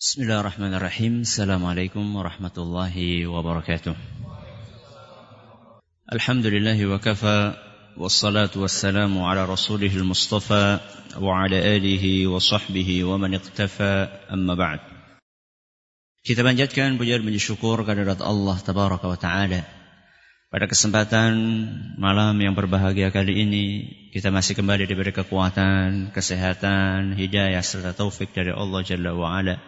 Bismillahirrahmanirrahim. Assalamualaikum warahmatullahi wabarakatuh. Alhamdulillahi wa kafa, wassalatu wassalamu ala rasulihil mustafa wa ala alihi wa sahbihi wa man iqtafa, amma ba'd. Kita panjatkan puja dan syukur kehadirat Allah tabaraka wa ta'ala. Pada kesempatan malam yang berbahagia kali ini, kita masih kembali diberi kekuatan, kesehatan, hidayah serta taufik dari Allah Jalla wa Ala,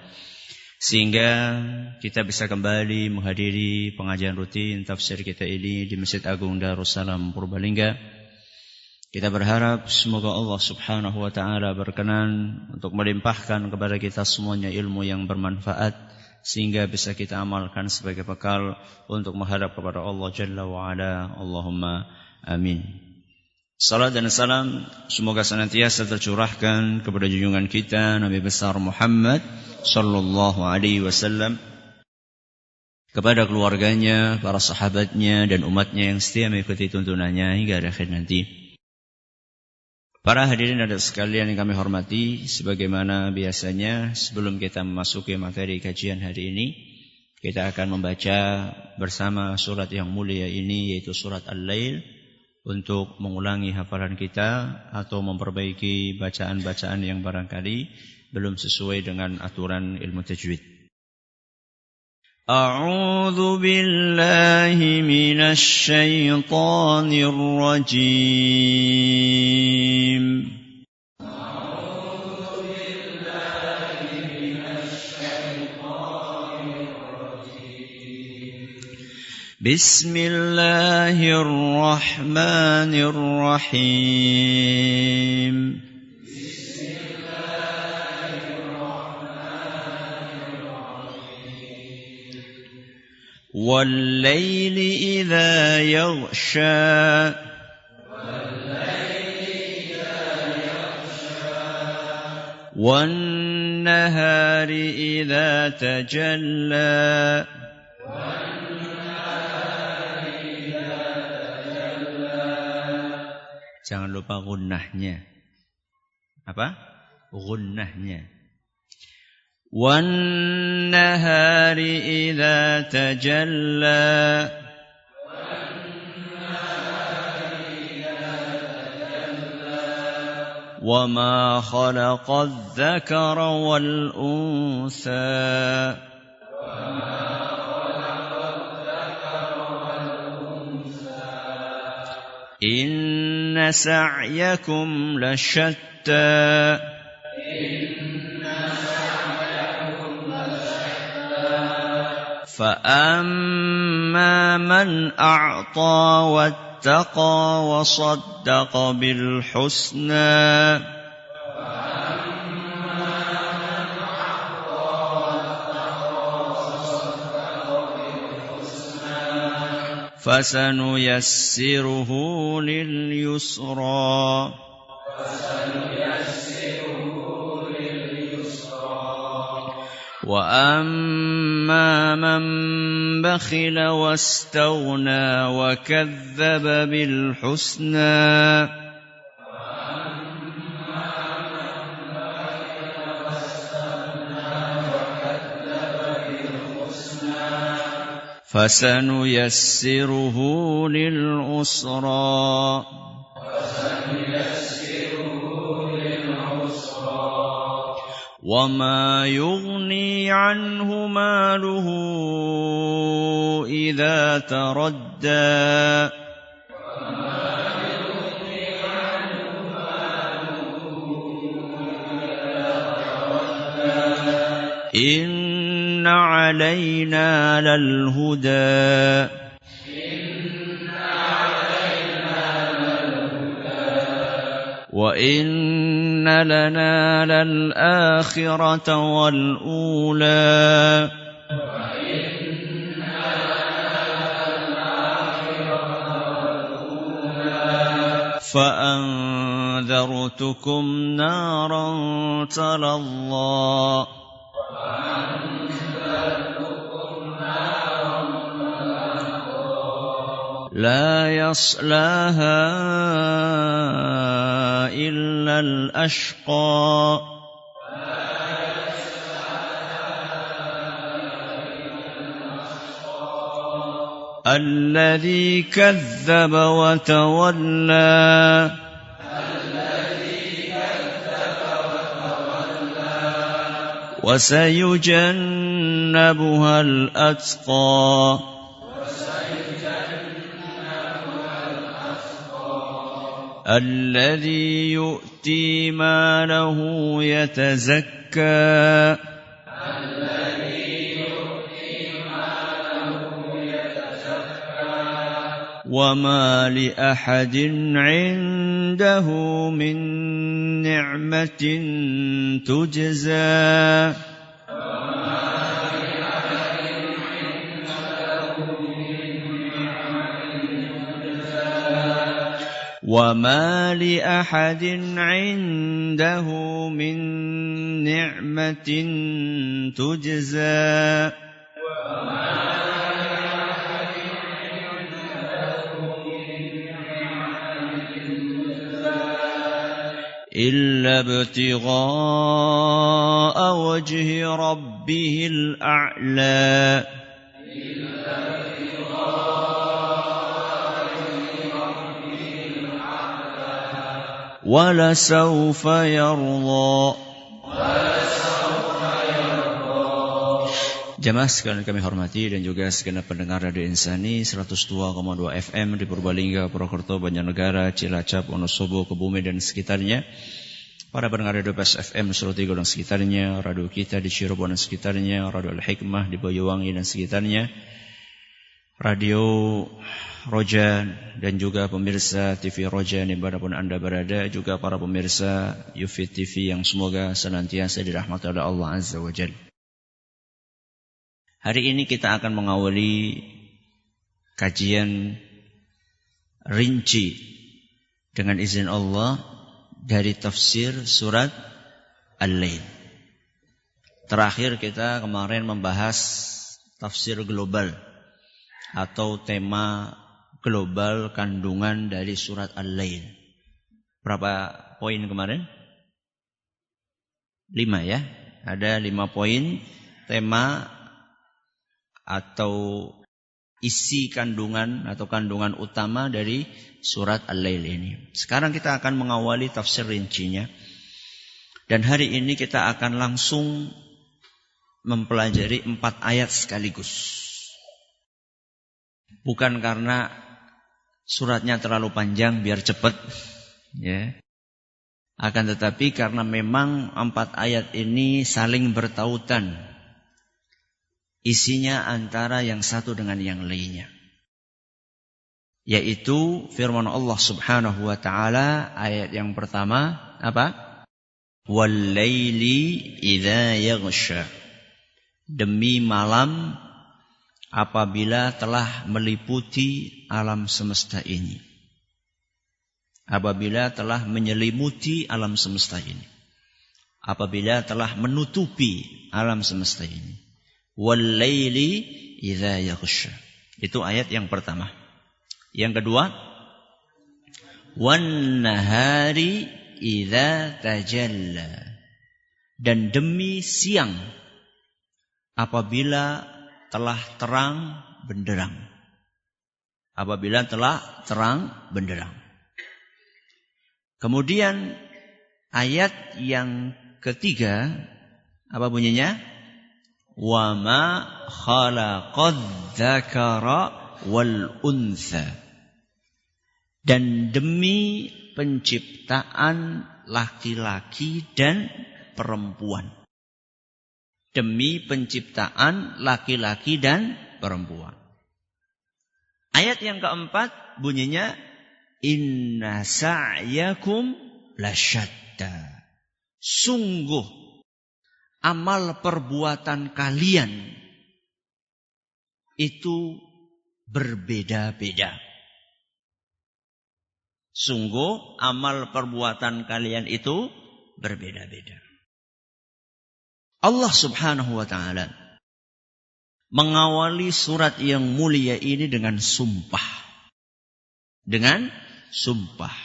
sehingga kita bisa kembali menghadiri pengajian rutin tafsir kita ini di Masjid Agung Darussalam Purbalingga. Kita berharap semoga Allah Subhanahu wa taala berkenan untuk melimpahkan kepada kita semuanya ilmu yang bermanfaat, sehingga bisa kita amalkan sebagai bekal untuk menghadap kepada Allah Jalla wa Ala. Allahumma amin. Salam dan salam semoga senantiasa tercurahkan kepada junjungan kita Nabi besar Muhammad sallallahu alaihi wasallam, kepada keluarganya, para sahabatnya dan umatnya yang setia mengikuti tuntunannya hingga akhir nanti. Para hadirin dan sekalian yang kami hormati, sebagaimana biasanya sebelum kita memasuki materi kajian hari ini, kita akan membaca bersama surat yang mulia ini, yaitu surat Al-Lail, untuk mengulangi hafalan kita atau memperbaiki bacaan-bacaan yang barangkali belum sesuai dengan aturan ilmu tajwid. A'udzu billahi minasy syaithanir rajim. Bismillahirrahmanirrahim. وَاللَّيْلِ إِذَا يَغْشَى وَالنَّهَارِ إِذَا تَجَلَّى Jangan lupa gunnahnya. Apa? Gunnahnya. وَالنَّهَارِ إِذَا تَجَلَّى وَمَا خَلَقَ الذَّكَرَ وَالْأُنثَى إِنَّ سَعْيَكُمْ لَشَتَّى فَأَمَّا مَنْ أَعْطَى وَاتَّقَى وَصَدَّقَ بِالْحُسْنَى فَسَنُيَسِّرُهُ لِلْيُسْرَى وَأَمَّا مَنْ بَخِلَ وَاسْتَغْنَى وَكَذَّبَ بِالْحُسْنَى فَسَنُيَسِّرُهُ لِلْعُسْرَى وَمَا يُغْنِي عَنْهُ مَالُهُ إِذَا تَرَدَّى إِنَّ عَلَيْنَا لَلْهُدَى وَإِنَّ لَنَا لَلْآخِرَةَ وَالْأُولَى فَأَنذَرْتُكُمْ نَارًا تَلَظَّى لَا يَصْلَاهَا إِلَّا الْأَشْقَى الذي كذب وتولى وسيجنبها الأتقى الذي يؤتي ماله يتزكى وما لأحد عنده من نعمة تجزى وما لأحد عنده من نعمة تجزى إلا ابتغاء وجه ربه الأعلى ولسوف يرضى. Jamaah sekalian kami hormati dan juga segenap pendengar Radio Insani 102,2 FM di Purbalingga, Purwokerto, Banjarnegara, Cilacap, Wonosobo, Kebumen dan sekitarnya. Para pendengar Radio PAS FM Solo Tigo dan sekitarnya, radio kita di Cirebon dan sekitarnya, Radio Al-Hikmah di Boyolali dan sekitarnya, Radio Roja dan juga pemirsa TV Roja dimanapun Anda berada, juga para pemirsa Yufid TV yang semoga senantiasa dirahmati oleh Allah Azza wa Jalla. Hari ini kita akan mengawali kajian rinci dengan izin Allah dari tafsir surat Al-Lail. Terakhir kita kemarin membahas tafsir global atau tema global kandungan dari surat Al-Lail. Berapa poin kemarin? 5 ya. Ada 5 poin tema atau isi kandungan atau kandungan utama dari surat Al-Lail ini. Sekarang kita akan mengawali tafsir rincinya. Dan hari ini kita akan langsung mempelajari 4 ayat sekaligus. Bukan karena suratnya terlalu panjang biar cepat, ya. Akan tetapi karena memang 4 ayat ini saling bertautan. Isinya antara yang satu dengan yang lainnya. Yaitu firman Allah Subhanahu wa taala ayat yang pertama apa? Wal-laili idza yaghsha. Demi malam apabila telah meliputi alam semesta ini. Apabila telah menyelimuti alam semesta ini. Apabila telah menutupi alam semesta ini. Wal-laili idza yaghsha. Itu ayat yang pertama. Yang kedua, wan-nahari idza tajalla. Dan demi siang apabila telah terang benderang. Apabila telah terang benderang. Kemudian ayat yang ketiga apa bunyinya? Wa ma khalaqadz dzakara wal untha. Dan demi penciptaan laki-laki dan perempuan. Demi penciptaan laki-laki dan perempuan. Ayat yang keempat bunyinya inna sa'yakum lasyatta. Sungguh amal perbuatan kalian itu berbeda-beda. Sungguh amal perbuatan kalian itu berbeda-beda. Allah Subhanahu wa taala mengawali surat yang mulia ini dengan sumpah. Dengan sumpah.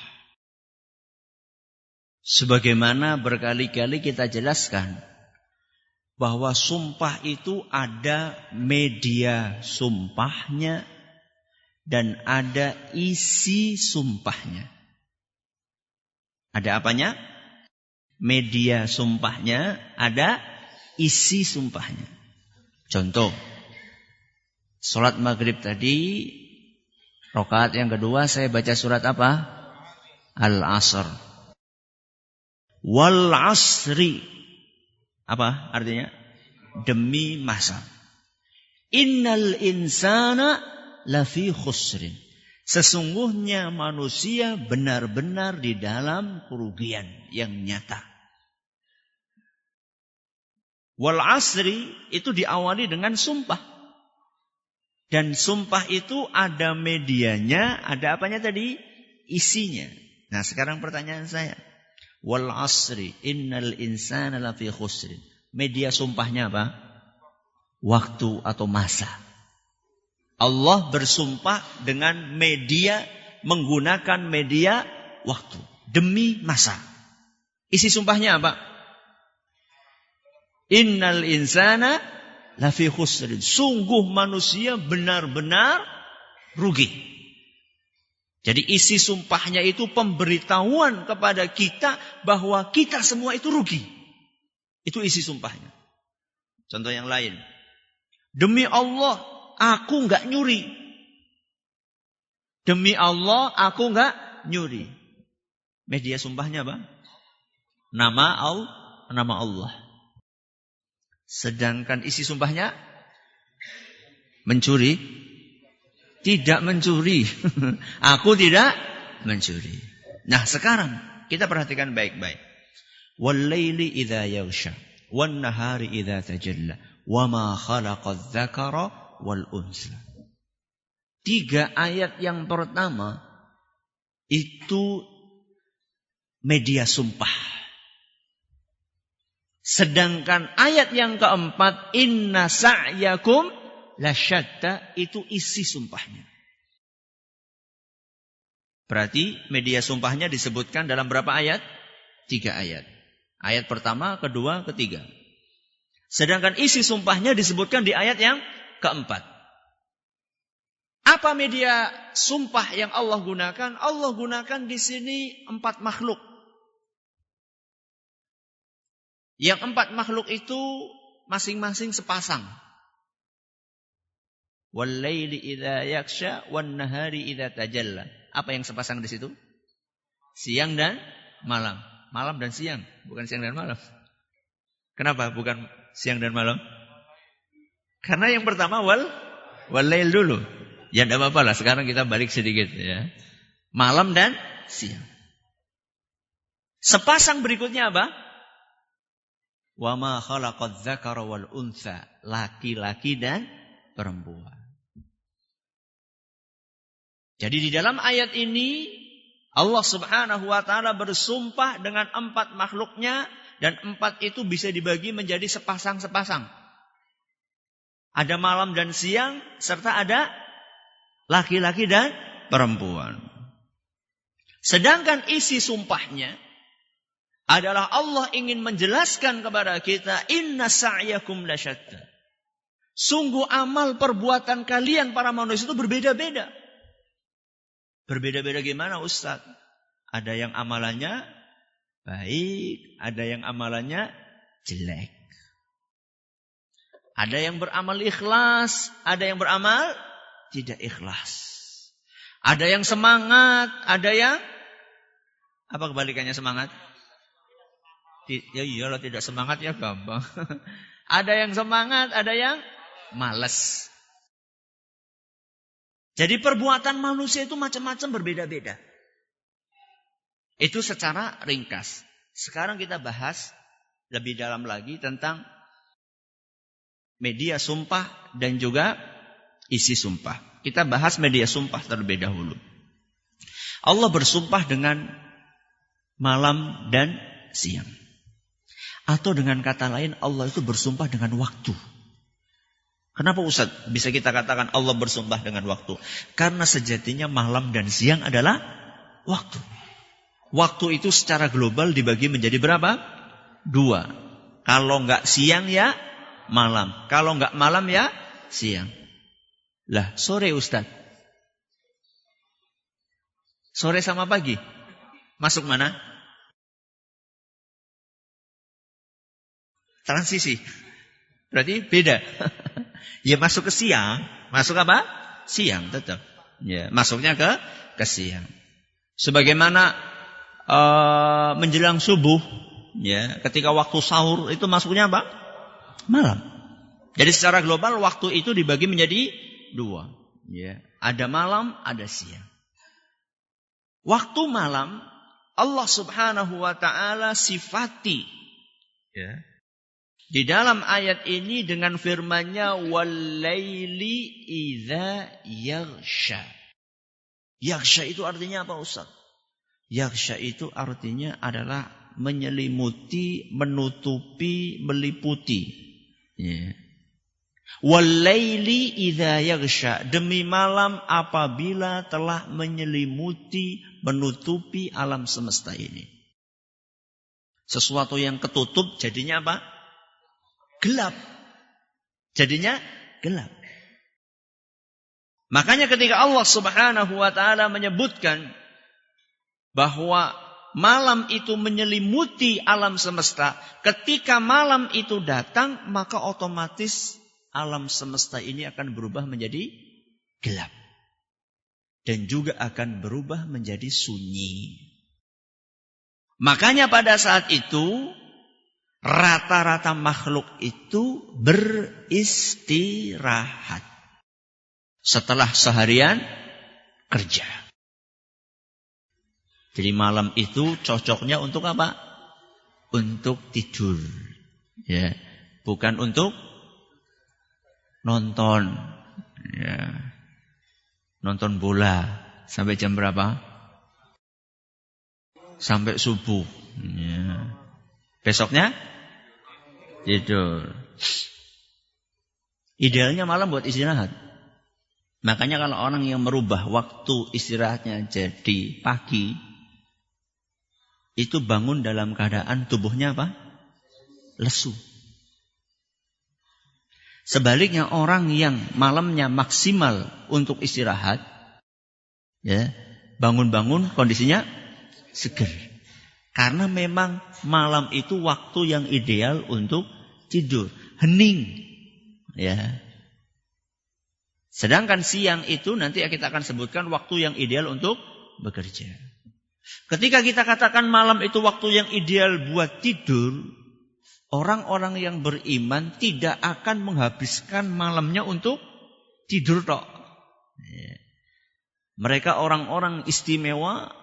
Sebagaimana berkali-kali kita jelaskan bahwa sumpah itu ada media sumpahnya, dan ada isi sumpahnya. Ada apanya? Media sumpahnya, ada isi sumpahnya. Contoh, sholat maghrib tadi, rakaat yang kedua saya baca surat apa? Al-Asr. Wal asri. Apa artinya? Demi masa. Innal insana lafi khusrin. Sesungguhnya manusia benar-benar di dalam kerugian yang nyata. Wal asri itu diawali dengan sumpah. Dan sumpah itu ada medianya, ada apanya tadi? Isinya. Nah sekarang pertanyaan saya. Wal asri innal insana lafi khusrin. Media sumpahnya apa? Waktu atau masa. Allah bersumpah dengan media, menggunakan media waktu. Demi masa. Isi sumpahnya apa? Innal insana lafi khusrin. Sungguh manusia benar-benar rugi. Jadi isi sumpahnya itu pemberitahuan kepada kita bahwa kita semua itu rugi. Itu isi sumpahnya. Contoh yang lain. Demi Allah, aku enggak nyuri. Demi Allah, aku enggak nyuri. Media sumpahnya apa? Nama Allah. Sedangkan isi sumpahnya mencuri. Tidak mencuri. Aku tidak mencuri. Nah sekarang kita perhatikan baik-baik. Wal-laili idza yaghsha wan-nahari idza tajalla wama khalaqadz dzakara wal unsa. 3 ayat yang pertama itu media sumpah. Sedangkan ayat yang keempat inna sa'yakum lasyatta itu isi sumpahnya. Berarti media sumpahnya disebutkan dalam berapa ayat? 3 ayat. Ayat pertama, kedua, ketiga. Sedangkan isi sumpahnya disebutkan di ayat yang keempat. Apa media sumpah yang Allah gunakan? Allah gunakan di sini 4 makhluk. Yang 4 makhluk itu masing-masing sepasang. Wal-laili idza yaghsha wan-nahari idza tajalla. Apa yang sepasang di situ? Siang dan malam. Malam dan siang, bukan siang dan malam. Kenapa bukan siang dan malam? Karena yang pertama wal-lail dulu. Ya enggak apa-apa lah, sekarang kita balik sedikit ya. Malam dan siang. Sepasang berikutnya apa? Wa ma khalaqadz dzakara wal untha. Laki-laki dan perempuan. Jadi di dalam ayat ini Allah Subhanahu wa taala bersumpah dengan 4 makhluknya dan 4 itu bisa dibagi menjadi sepasang-sepasang. Ada malam dan siang serta ada laki-laki dan perempuan. Sedangkan isi sumpahnya adalah Allah ingin menjelaskan kepada kita inna sa'yakum lasyatta. Sungguh amal perbuatan kalian para manusia itu berbeda-beda. Berbeda-beda gimana Ustaz? Ada yang amalannya baik, ada yang amalannya jelek. Ada yang beramal ikhlas, ada yang beramal tidak ikhlas. Ada yang semangat, ada yang apa kebalikannya semangat? Ya iyalah tidak semangat ya gampang. Ada yang semangat, ada yang malas. Jadi perbuatan manusia itu macam-macam berbeda-beda. Itu secara ringkas. Sekarang kita bahas lebih dalam lagi tentang media sumpah dan juga isi sumpah. Kita bahas media sumpah terlebih dahulu. Allah bersumpah dengan malam dan siang. Atau dengan kata lain Allah itu bersumpah dengan waktu. Kenapa Ustaz bisa kita katakan Allah bersumpah dengan waktu? Karena sejatinya malam dan siang adalah waktu. Waktu itu secara global dibagi menjadi berapa? 2. Kalau enggak siang ya malam. Kalau enggak malam ya siang. Lah sore Ustaz. Sore sama pagi. Masuk mana? Transisi. Berarti beda. Ya masuk ke siang. Masuk apa? Siang tetap. Ya, masuknya ke siang. Sebagaimana menjelang subuh, ya, ketika waktu sahur itu masuknya apa? Malam. Jadi secara global waktu itu dibagi menjadi 2. Ya, ada malam, ada siang. Waktu malam Allah Subhanahu wa taala sifati, ya, di dalam ayat ini dengan firman-Nya wal-laili idza yaghsha. Yaghsha itu artinya apa, Ustaz? Yaghsha itu artinya adalah menyelimuti, menutupi, meliputi. Ya. Wal-laili idza yaghsha, demi malam apabila telah menyelimuti, menutupi alam semesta ini. Sesuatu yang ketutup jadinya apa? Gelap. Jadinya gelap. Makanya ketika Allah Subhanahu wa taala menyebutkan bahwa malam itu menyelimuti alam semesta, ketika malam itu datang, maka otomatis alam semesta ini akan berubah menjadi gelap. Dan juga akan berubah menjadi sunyi. Makanya pada saat itu rata-rata makhluk itu beristirahat setelah seharian kerja. Jadi malam itu cocoknya untuk apa? Untuk tidur. Ya, bukan untuk nonton. Ya. Nonton bola sampai jam berapa? Sampai subuh. Ya. Besoknya tidur. Idealnya malam buat istirahat. Makanya kalau orang yang merubah waktu istirahatnya jadi pagi, itu bangun dalam keadaan tubuhnya apa? Lesu. Sebaliknya orang yang malamnya maksimal untuk istirahat, ya, bangun-bangun kondisinya seger. Karena memang malam itu waktu yang ideal untuk tidur, hening, ya. Sedangkan siang itu nanti kita akan sebutkan waktu yang ideal untuk bekerja. Ketika kita katakan malam itu waktu yang ideal buat tidur, orang-orang yang beriman tidak akan menghabiskan malamnya untuk tidur tok. Mereka orang-orang istimewa,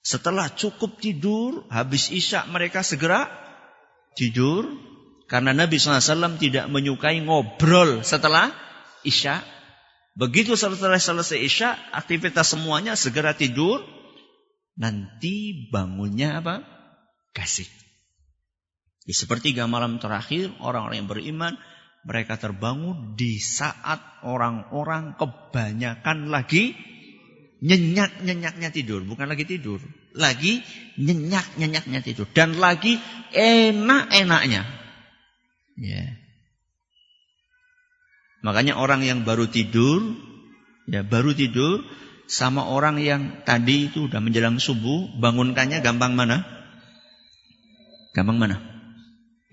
setelah cukup tidur, habis isya mereka segera tidur. Karena Nabi SAW tidak menyukai ngobrol setelah isya. Begitu selesai isya, aktivitas semuanya segera tidur. Nanti bangunnya apa? Kasih. Di sepertiga malam terakhir, orang-orang yang beriman, mereka terbangun di saat orang-orang kebanyakan lagi nyenyak-nyenyaknya tidur. Bukan lagi tidur. Lagi nyenyak-nyenyaknya tidur. Dan lagi enak-enaknya. Ya. Makanya orang yang baru tidur, ya baru tidur, sama orang yang tadi itu udah menjelang subuh, bangunkannya gampang mana? Gampang mana?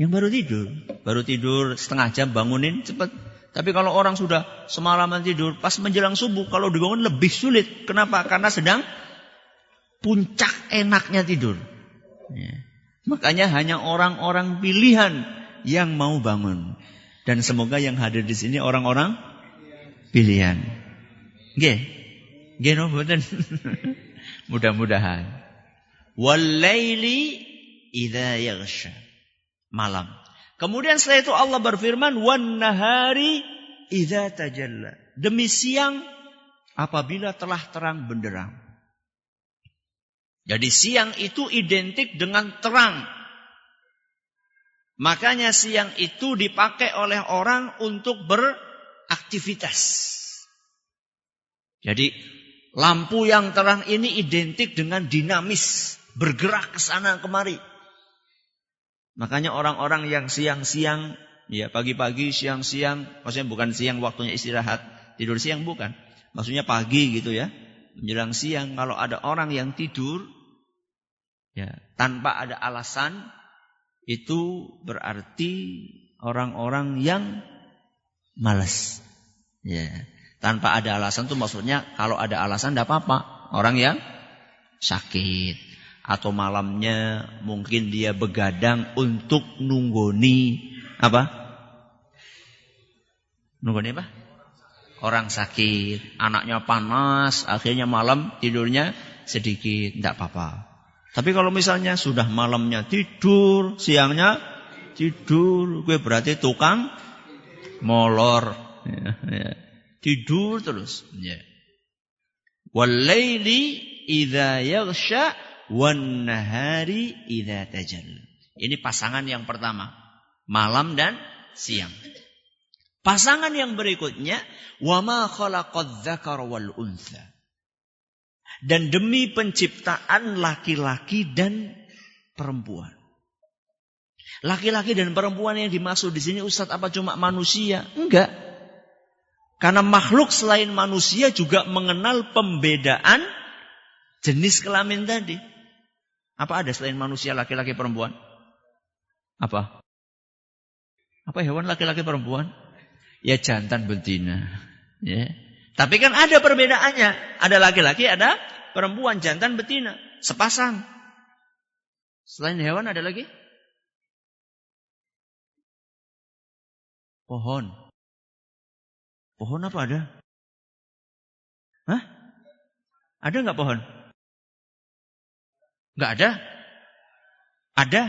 Yang baru tidur. Baru tidur setengah jam bangunin cepat. Tapi kalau orang sudah semalaman tidur, pas menjelang subuh, kalau dibangun lebih sulit. Kenapa? Karena sedang puncak enaknya tidur. Ya. Makanya hanya orang-orang pilihan yang mau bangun. Dan semoga yang hadir di sini orang-orang pilihan. Nggih. Nggih no mboten. Mudah-mudahan. Wal-laili idza yaghsha. Malam. Kemudian setelah itu Allah berfirman, wan nahari idza tajalla. Demi siang apabila telah terang benderang. Jadi siang itu identik dengan terang. Makanya siang itu dipakai oleh orang untuk beraktivitas. Jadi lampu yang terang ini identik dengan dinamis, bergerak ke sana kemari. Makanya orang-orang yang siang-siang, ya pagi-pagi, siang-siang, maksudnya bukan siang waktunya istirahat, tidur siang bukan. Maksudnya pagi gitu ya. menjelang siang kalau ada orang yang tidur ya tanpa ada alasan, itu berarti orang-orang yang malas. Ya, tanpa ada alasan itu maksudnya kalau ada alasan tidak apa-apa. Orang yang sakit atau malamnya mungkin dia begadang untuk nunggoni apa? Nunggoni apa? Orang sakit, anaknya panas, akhirnya malam tidurnya sedikit, tidak apa-apa. Tapi kalau misalnya sudah malamnya tidur, siangnya tidur, gue berarti tukang molor. Ya. Tidur terus. Ya. Wal-laili idza yaghsha wan-nahari idza tajalla. Ini pasangan yang pertama, malam dan siang. Pasangan yang berikutnya, wa ma khalaqadz dzakara wal untha. Dan demi penciptaan laki-laki dan perempuan. Laki-laki dan perempuan yang dimaksud di sini Ustaz apa cuma manusia? Enggak. Karena makhluk selain manusia juga mengenal pembedaan jenis kelamin tadi. Apa ada selain manusia laki-laki perempuan? Apa? Apa hewan laki-laki perempuan? Ya jantan betina. Ya. Tapi kan ada perbedaannya. Ada laki-laki, ada perempuan, jantan betina. Sepasang. Selain hewan ada lagi? Pohon. Pohon apa ada? Hah? Ada nggak pohon? Nggak ada? Ada?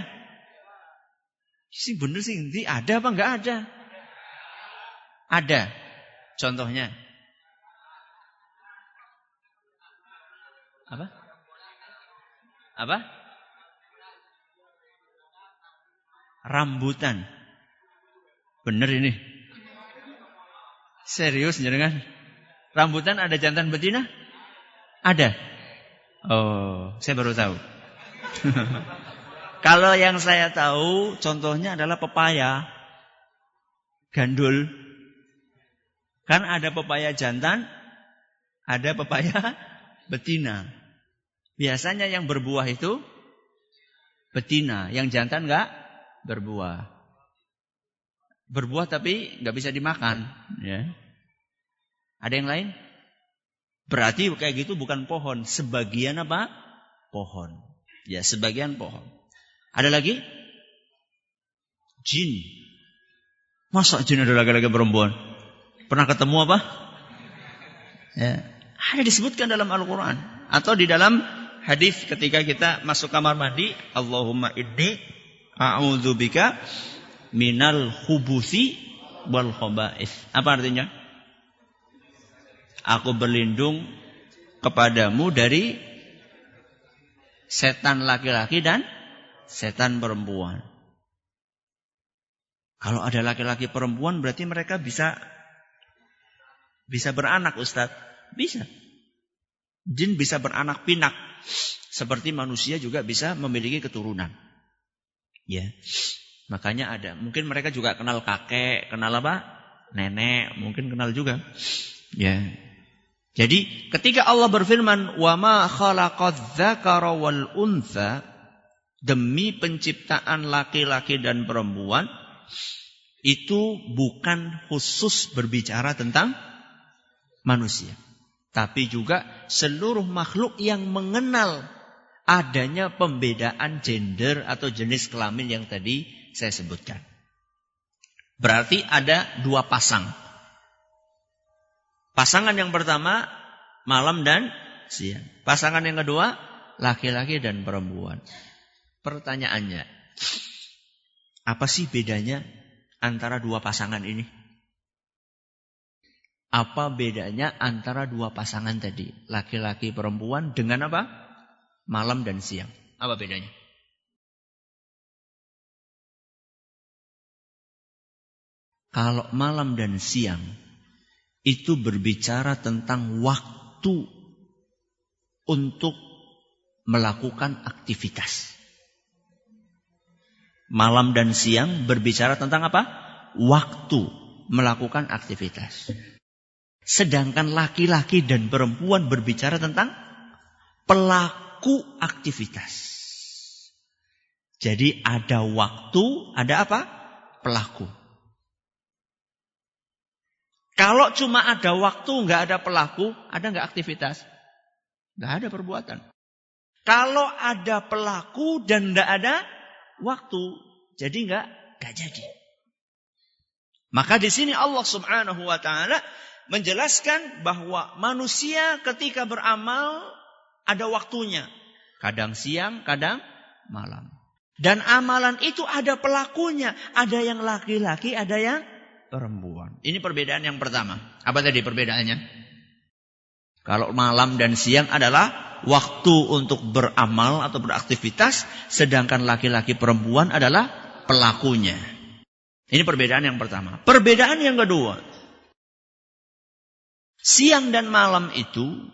Sih bener sih, ada apa nggak ada? Ada. Contohnya. Apa? Apa? Rambutan. Bener ini. Serius jenengan? Rambutan ada jantan betina? Ada. Oh, saya baru tahu. Kalau yang saya tahu contohnya adalah pepaya. Gandul. Kan ada pepaya jantan, ada pepaya betina. Biasanya yang berbuah itu betina, yang jantan enggak berbuah. Berbuah tapi enggak bisa dimakan, ya. Ada yang lain? Berarti kayak gitu bukan pohon, sebagian apa? Pohon. Ya, sebagian pohon. Ada lagi? Jin. Masa jin ada laki-laki perempuan? Pernah ketemu apa? Ya. Ada disebutkan dalam Al-Quran. Atau di dalam hadis ketika kita masuk kamar mandi. Allahumma inni a'udzubika minal khubuthi wal khaba'ith. Apa artinya? Aku berlindung kepadamu dari setan laki-laki dan setan perempuan. Kalau ada laki-laki perempuan berarti mereka bisa beranak, Ustaz. Bisa. Jin bisa beranak pinak. Seperti manusia juga bisa memiliki keturunan. Ya. Makanya ada. Mungkin mereka juga kenal kakek, kenal apa? Nenek, mungkin kenal juga. Ya. Jadi ketika Allah berfirman, "Wa ma khalaqadz dzakara wal untha", demi penciptaan laki-laki dan perempuan, itu bukan khusus berbicara tentang manusia, tapi juga seluruh makhluk yang mengenal adanya pembedaan gender atau jenis kelamin yang tadi saya sebutkan. Berarti ada dua pasang. Pasangan yang pertama malam dan siang. Pasangan yang kedua laki-laki dan perempuan. Pertanyaannya, apa sih bedanya antara dua pasangan ini? Apa bedanya antara dua pasangan tadi? Laki-laki perempuan dengan apa? Malam dan siang. Apa bedanya? Kalau malam dan siang itu berbicara tentang waktu untuk melakukan aktivitas. Malam dan siang berbicara tentang apa? Waktu melakukan aktivitas. Sedangkan laki-laki dan perempuan berbicara tentang pelaku aktivitas. Jadi ada waktu, ada apa? Pelaku. Kalau cuma ada waktu, nggak ada pelaku, ada nggak aktivitas? Nggak ada perbuatan. Kalau ada pelaku dan nggak ada waktu, jadi nggak jadi. Maka di sini Allah Subhanahu wa Ta'ala menjelaskan bahwa manusia ketika beramal ada waktunya, kadang siang, kadang malam. Dan amalan itu ada pelakunya. Ada yang laki-laki, ada yang perempuan. Ini perbedaan yang pertama. Apa tadi perbedaannya? Kalau malam dan siang adalah waktu untuk beramal atau beraktivitas. Sedangkan laki-laki perempuan adalah pelakunya. Ini perbedaan yang pertama. Perbedaan yang kedua. Siang dan malam itu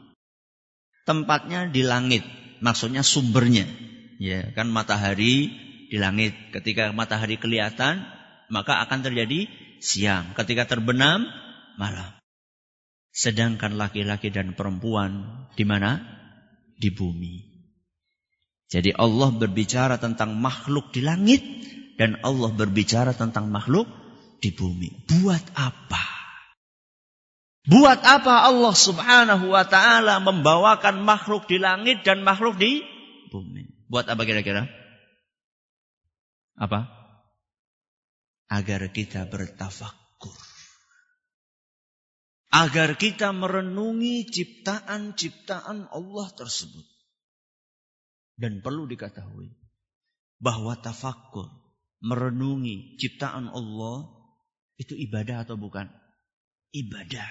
tempatnya di langit. Maksudnya sumbernya. Ya, kan matahari di langit. Ketika matahari kelihatan, maka akan terjadi siang. Ketika terbenam, malam. Sedangkan laki-laki dan perempuan di mana? Di bumi. Jadi Allah berbicara tentang makhluk di langit dan Allah berbicara tentang makhluk di bumi. Buat apa? Buat apa Allah Subhanahu wa Ta'ala membawakan makhluk di langit dan makhluk di bumi? Buat apa kira-kira? Apa? Agar kita bertafakkur. Agar kita merenungi ciptaan-ciptaan Allah tersebut. Dan perlu diketahui bahwa tafakkur, merenungi ciptaan Allah itu ibadah atau bukan? Ibadah.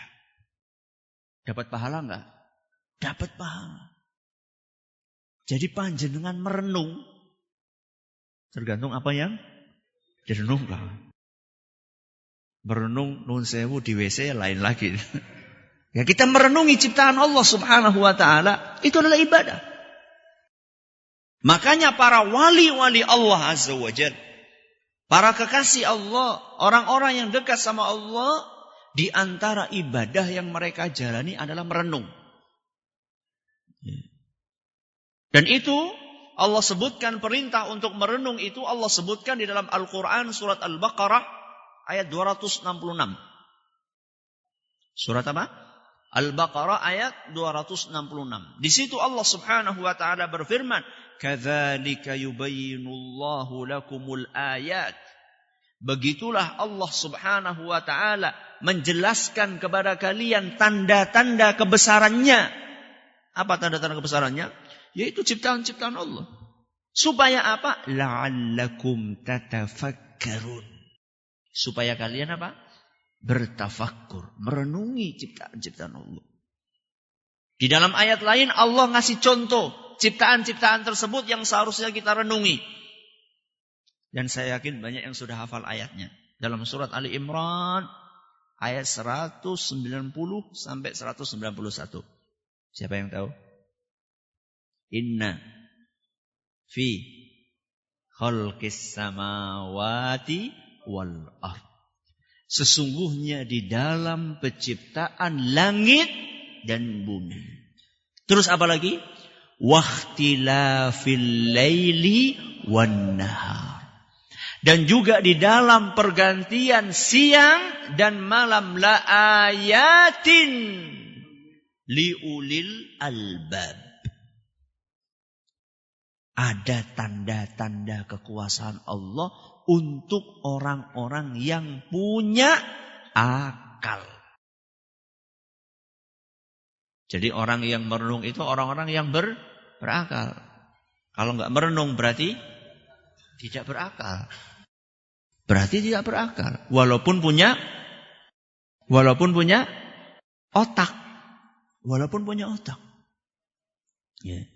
Dapat pahala enggak? Dapat pahala. Jadi panjenengan merenung, tergantung apa yang direnungkan. Merenung nun sewu di WC lain lagi. Ya, kita merenungi ciptaan Allah Subhanahu wa Ta'ala, itu adalah ibadah. Makanya para wali-wali Allah Azza wa Jalla, para kekasih Allah, orang-orang yang dekat sama Allah, di antara ibadah yang mereka jalani adalah merenung. Dan itu Allah sebutkan perintah untuk merenung itu Allah sebutkan di dalam Al-Quran surat Al-Baqarah ayat 266. Surat apa? Al-Baqarah ayat 266. Di situ Allah Subhanahu wa Ta'ala berfirman, "Kadzalika yubayyinullahu lakumul ayat." Begitulah Allah Subhanahu wa Ta'ala menjelaskan kepada kalian tanda-tanda kebesarannya. Apa tanda-tanda kebesarannya? Yaitu ciptaan-ciptaan Allah. Supaya apa? La'allakum tatafakkarun. Supaya kalian apa? Bertafakkur, merenungi ciptaan-ciptaan Allah. Di dalam ayat lain Allah ngasih contoh ciptaan-ciptaan tersebut yang seharusnya kita renungi. Dan saya yakin banyak yang sudah hafal ayatnya. Dalam surat Ali Imran ayat 190 sampai 191. Siapa yang tahu? Inna fi khalqis samawati wal ardh. Sesungguhnya di dalam penciptaan langit dan bumi. Terus apa lagi? Wakhtilafil laili wan nahar. Dan juga di dalam pergantian siang dan malam la ayatin liulil albab. Ada tanda-tanda kekuasaan Allah untuk orang-orang yang punya akal. Jadi orang yang merenung itu orang-orang yang berakal. Kalau enggak merenung berarti tidak berakal. Berarti tidak berakal. Walaupun punya otak. Walaupun punya otak. Ya.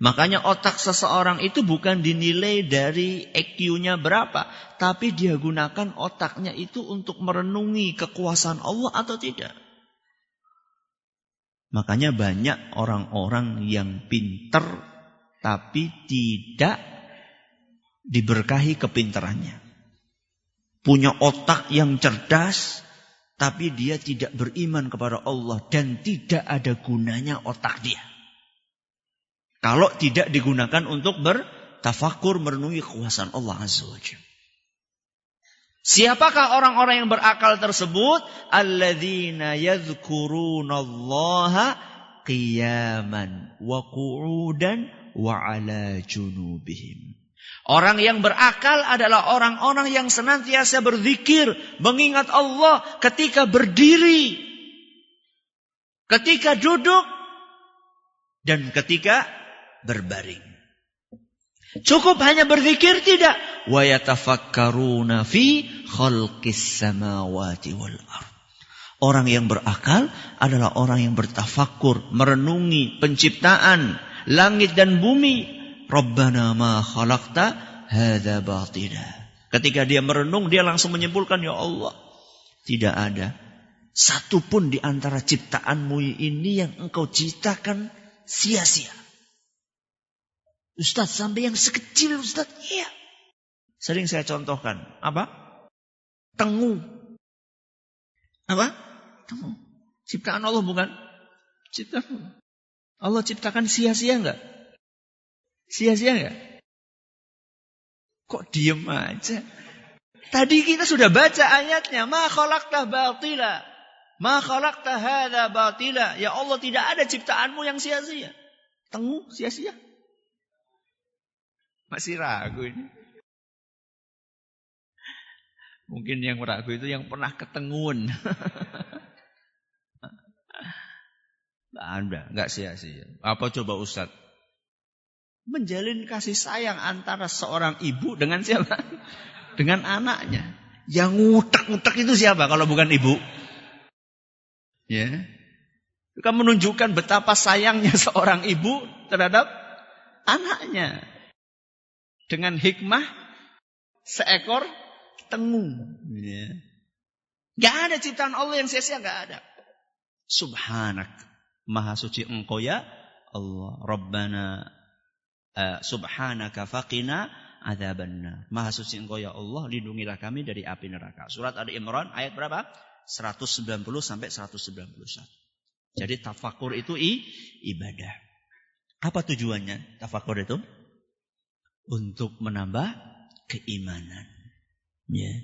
Makanya otak seseorang itu bukan dinilai dari IQ-nya berapa. Tapi dia gunakan otaknya itu untuk merenungi kekuasaan Allah atau tidak. Makanya banyak orang-orang yang pinter tapi tidak diberkahi kepinterannya. Punya otak yang cerdas tapi dia tidak beriman kepada Allah dan tidak ada gunanya otak dia. Kalau tidak digunakan untuk bertafakur merenungi kekuasaan Allah Azza wa Jalla. Siapakah orang-orang yang berakal tersebut? Alladzina yadhkurunallaha qiyaman wa qu'udan wa ala junubihim. Orang yang berakal adalah orang-orang yang senantiasa berzikir, mengingat Allah ketika berdiri, ketika duduk, dan ketika berbaring. Cukup hanya berzikir? Tidak. Wa yatafakkaruna fi khalqis samawati wal ardh. Orang yang berakal adalah orang yang bertafakkur, merenungi penciptaan langit dan bumi. Rabbana ma khalaqta hadza batila. Ketika dia merenung, dia langsung menyimpulkan, ya Allah, tidak ada satu pun di antara ciptaanmu ini yang engkau ciptakan sia-sia. Ustaz, sampai yang sekecil, Ustaz. Iya. Sering saya contohkan. Apa? Tengu. Apa? Tengu. Ciptaan Allah bukan? Ciptaan Allah ciptakan sia-sia enggak? Sia-sia enggak? Kok diem aja? Tadi kita sudah baca ayatnya. Ma khalaqta batila. Ma khalaqta hadza batila. Ya Allah, tidak ada ciptaanmu yang sia-sia. Tengu, sia-sia. Masih ragu ini. Mungkin yang ragu itu yang pernah ketengun. Enggak sia-sia. Apa coba Ustaz? Menjalin kasih sayang antara seorang ibu dengan siapa? Dengan anaknya. Yang ngutak-ngutak itu siapa kalau bukan ibu? Ya. Itu kan menunjukkan betapa sayangnya seorang ibu terhadap anaknya. Dengan hikmah seekor tengu. Ya. Gak ada ciptaan Allah yang sia-sia, gak ada. Subhanak, maha suci engkau ya Allah. Rabbana subhanaka faqina adzabannar. Maha suci engkau ya Allah, lindungilah kami dari api neraka. Surat Ali Imran ayat berapa? 190 sampai 191. Jadi tafakur itu ibadah. Apa tujuannya tafakur itu? Untuk menambah keimanan. Ya.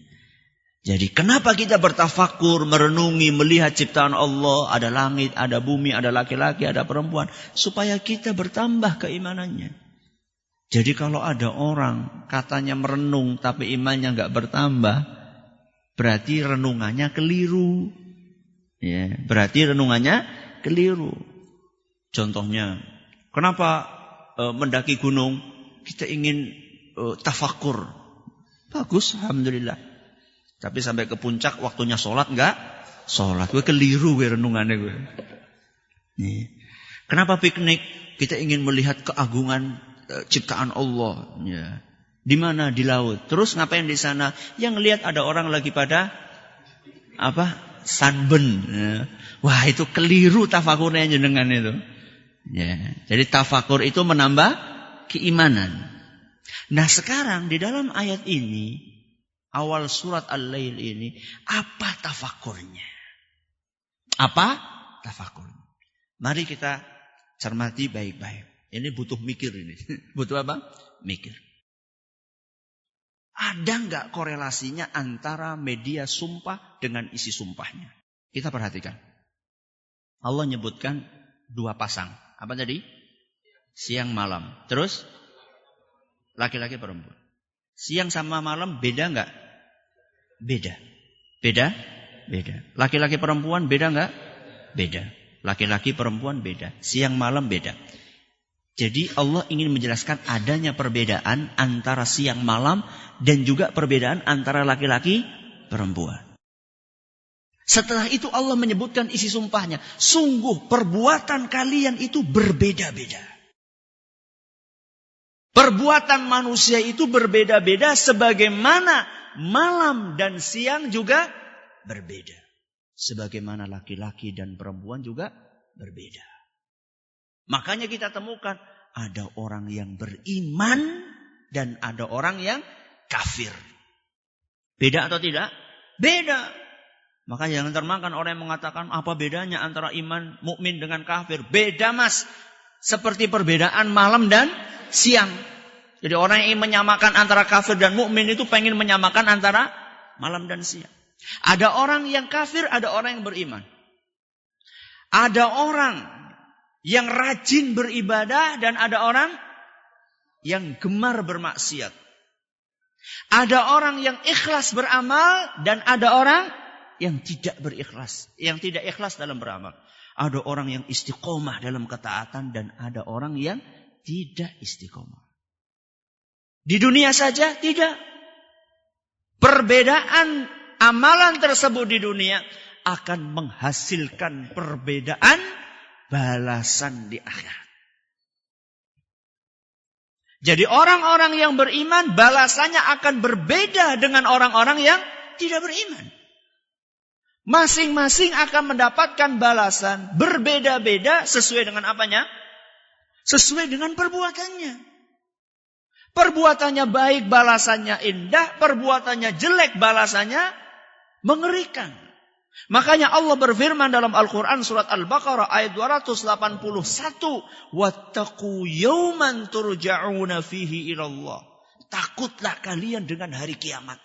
Jadi kenapa kita bertafakur, merenungi, melihat ciptaan Allah, ada langit, ada bumi, ada laki-laki, ada perempuan, supaya kita bertambah keimanannya. Jadi kalau ada orang katanya merenung tapi imannya enggak bertambah, berarti renungannya keliru. Ya, berarti renungannya keliru. Contohnya, kenapa mendaki gunung kita ingin tafakur? Bagus, alhamdulillah. Tapi sampai ke puncak waktunya sholat enggak? Sholat. Gue keliru gue renungannya gue. Nih. Kenapa piknik? Kita ingin melihat keagungan ciptaan Allah. Ya. Di mana? Di laut. Terus ngapain di sana? Yang lihat ada orang lagi pada apa? Sunburn. Ya. Wah, itu keliru tafakurnya jenengan itu. Ya. Jadi tafakur itu menambah keimanan. Nah sekarang di dalam ayat ini, awal surat Al-Lail ini, apa tafakurnya? Apa tafakurnya? Mari kita cermati baik-baik. Ini butuh mikir ini. Butuh apa? Mikir. Ada nggak korelasinya antara media sumpah dengan isi sumpahnya? Kita perhatikan. Allah nyebutkan dua pasang. Apa tadi? Siang malam. Terus laki-laki perempuan. Siang sama malam beda nggak? Beda. Beda? Beda. Laki-laki perempuan beda nggak? Beda. Laki-laki perempuan beda. Siang malam beda. Jadi Allah ingin menjelaskan adanya perbedaan antara siang malam dan juga perbedaan antara laki-laki perempuan. Setelah itu Allah menyebutkan isi sumpahnya. Sungguh perbuatan kalian itu berbeda-beda. Perbuatan manusia itu berbeda-beda sebagaimana malam dan siang juga berbeda. Sebagaimana laki-laki dan perempuan juga berbeda. Makanya kita temukan ada orang yang beriman dan ada orang yang kafir. Beda atau tidak? Beda. Maka jangan termakan orang yang mengatakan apa bedanya antara iman mukmin dengan kafir. Beda mas. Seperti perbedaan malam dan siang. Jadi orang yang ingin menyamakan antara kafir dan mukmin itu pengen menyamakan antara malam dan siang. Ada orang yang kafir, ada orang yang beriman. Ada orang yang rajin beribadah dan ada orang yang gemar bermaksiat. Ada orang yang ikhlas beramal dan ada orang yang tidak berikhlas, yang tidak ikhlas dalam beramal. Ada orang yang istiqomah dalam ketaatan dan ada orang yang tidak istiqomah. Di dunia saja tidak. Perbedaan amalan tersebut di dunia akan menghasilkan perbedaan balasan di akhirat. Jadi orang-orang yang beriman balasannya akan berbeda dengan orang-orang yang tidak beriman. Masing-masing akan mendapatkan balasan berbeda-beda sesuai dengan apanya? Sesuai dengan perbuatannya. Perbuatannya baik, balasannya indah. Perbuatannya jelek, balasannya mengerikan. Makanya Allah berfirman dalam Al-Quran surat Al-Baqarah ayat 281. Wattaqu yawman turja'una fihi ilallah. Takutlah kalian dengan hari kiamat.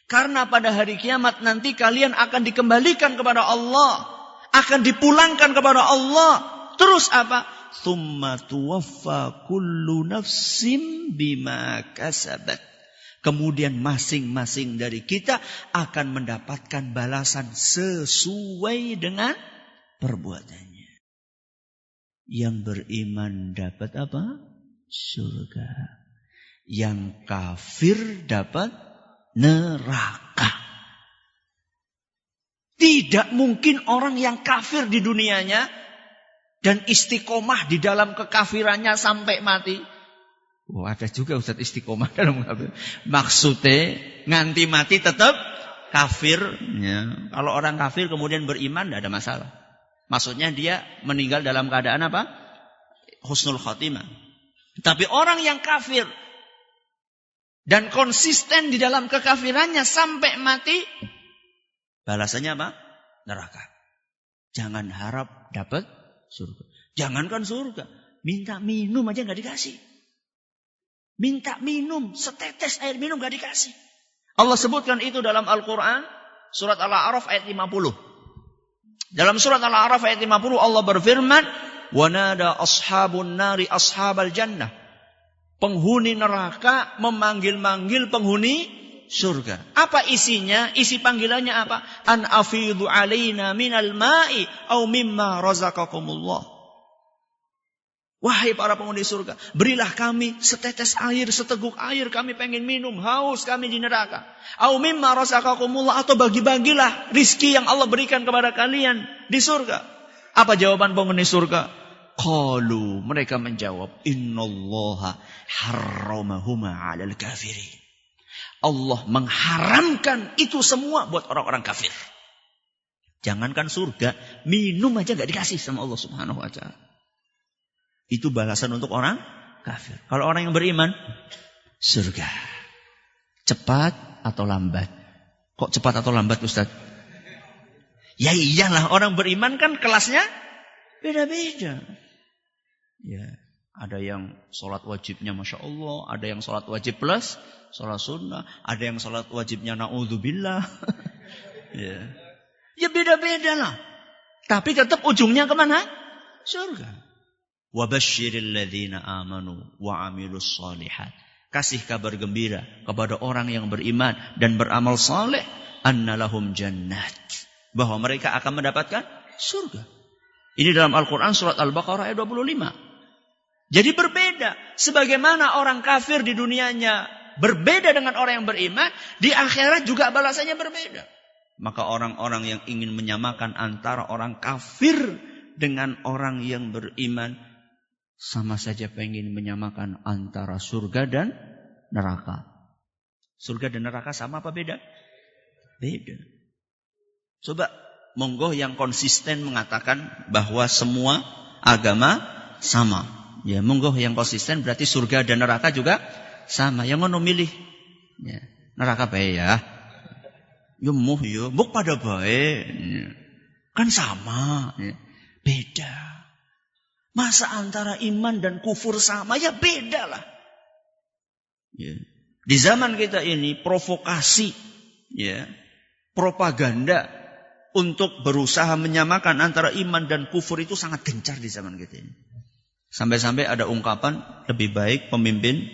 Karena pada hari kiamat nanti kalian akan dikembalikan kepada Allah. Akan dipulangkan kepada Allah. Terus apa? Tsumma tuwaffa kullu nafsim bima kasabat. Kemudian masing-masing dari kita akan mendapatkan balasan sesuai dengan perbuatannya. Yang beriman dapat apa? Surga. Yang kafir dapat neraka. Tidak mungkin orang yang kafir di dunianya dan istiqomah di dalam kekafirannya sampai mati. Wah, ada juga Ustaz istiqomah dalam kafir. Maksudnya nganti mati tetap kafir. Ya. Kalau orang kafir kemudian beriman tidak ada masalah. Maksudnya dia meninggal dalam keadaan apa? Husnul khotimah. Tapi orang yang kafir dan konsisten di dalam kekafirannya sampai mati, balasannya apa? Neraka. Jangan harap dapat surga. Jangankan surga, minta minum aja nggak dikasih. Minta minum, setetes air minum nggak dikasih. Allah sebutkan itu dalam Al-Quran, surat Al-A'raf ayat 50. Dalam surat Al-A'raf ayat 50 Allah berfirman, وَنَادَى أَصْحَابُ النَّارِ أَصْحَابَ الْجَنَّةِ. Penghuni neraka memanggil-manggil penghuni surga. Apa isinya? Isi panggilannya apa? An afidhu alaina minal ma'i au mimma razaqakumullah. Wahai para penghuni surga, berilah kami setetes air, seteguk air, kami pengen minum, haus kami di neraka. Au mimma razaqakumullah, atau bagi-bagilah rizki yang Allah berikan kepada kalian di surga. Apa jawaban penghuni surga? Qalu, mereka menjawab, innallaha harramahuma 'alal kafirin. Allah mengharamkan itu semua buat orang-orang kafir. Jangankan surga, minum aja gak dikasih sama Allah Subhanahu wa ta'ala. Itu balasan untuk orang kafir. Kalau orang yang beriman, surga. Cepat atau lambat? Kok cepat atau lambat, Ustaz? Ya iyalah, orang beriman kan kelasnya beda-beda. Ya, ada yang sholat wajibnya Masya Allah, ada yang sholat wajib plus sholat sunnah, ada yang sholat wajibnya na'udzubillah. Ya beda-beda lah. Tapi tetap ujungnya kemana? Surga. Wabashiril ladzina amanu wa amilus shalihat. Kasih kabar gembira kepada orang yang beriman dan beramal saleh, annalahum jannat, bahwa mereka akan mendapatkan surga. Ini dalam Al-Quran surat Al-Baqarah ayat 25. Jadi berbeda. Sebagaimana orang kafir di dunianya berbeda dengan orang yang beriman, di akhirat juga balasannya berbeda. Maka orang-orang yang ingin menyamakan antara orang kafir dengan orang yang beriman, sama saja pengen menyamakan antara surga dan neraka. Surga dan neraka sama apa beda? Beda. Coba monggo yang konsisten mengatakan bahwa semua agama sama. Ya, monggo yang konsisten berarti surga dan neraka juga sama. Yang ngono milih ya, neraka bae ya. Ya mbok pada baik. Kan sama. Beda. Masa antara iman dan kufur sama? Ya beda lah. Ya. Di zaman kita ini provokasi, ya, propaganda untuk berusaha menyamakan antara iman dan kufur itu sangat gencar di zaman kita ini. Sampai-sampai ada ungkapan lebih baik pemimpin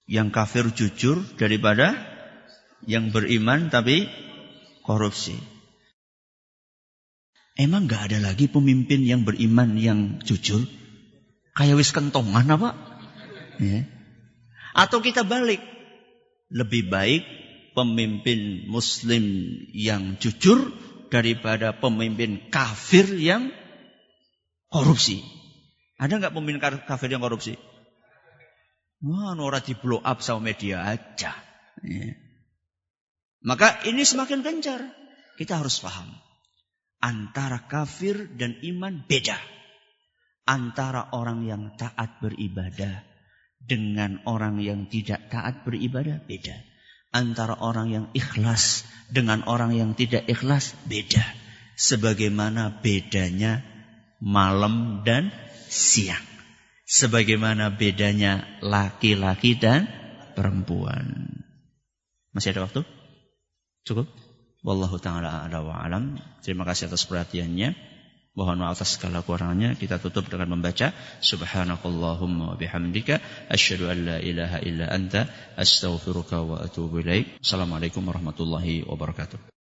yang kafir jujur daripada yang beriman tapi korupsi. Emang gak ada lagi pemimpin yang beriman yang jujur? Kayak wis kentongan apa? Ya. Atau kita balik. Lebih baik pemimpin muslim yang jujur daripada pemimpin kafir yang korupsi. Ada gak pemimpin kafir yang korupsi? Wah, ora di blow up sama media aja. Ya. Maka ini semakin gencar. Kita harus paham. Antara kafir dan iman beda. Antara orang yang taat beribadah dengan orang yang tidak taat beribadah beda. Antara orang yang ikhlas dengan orang yang tidak ikhlas beda. Sebagaimana bedanya malam dan siang. Sebagaimana bedanya laki-laki dan perempuan. Masih ada waktu? Cukup? Wallahu ta'ala a'la wa alam. Terima kasih atas perhatiannya. Mohon maaf atas segala kurangnya. Kita tutup dengan membaca Subhanakallahumma wa bihamdika asyhadu an la ilaha illa anta astaghfiruka wa atubu ilaik. Assalamualaikum warahmatullahi wabarakatuh.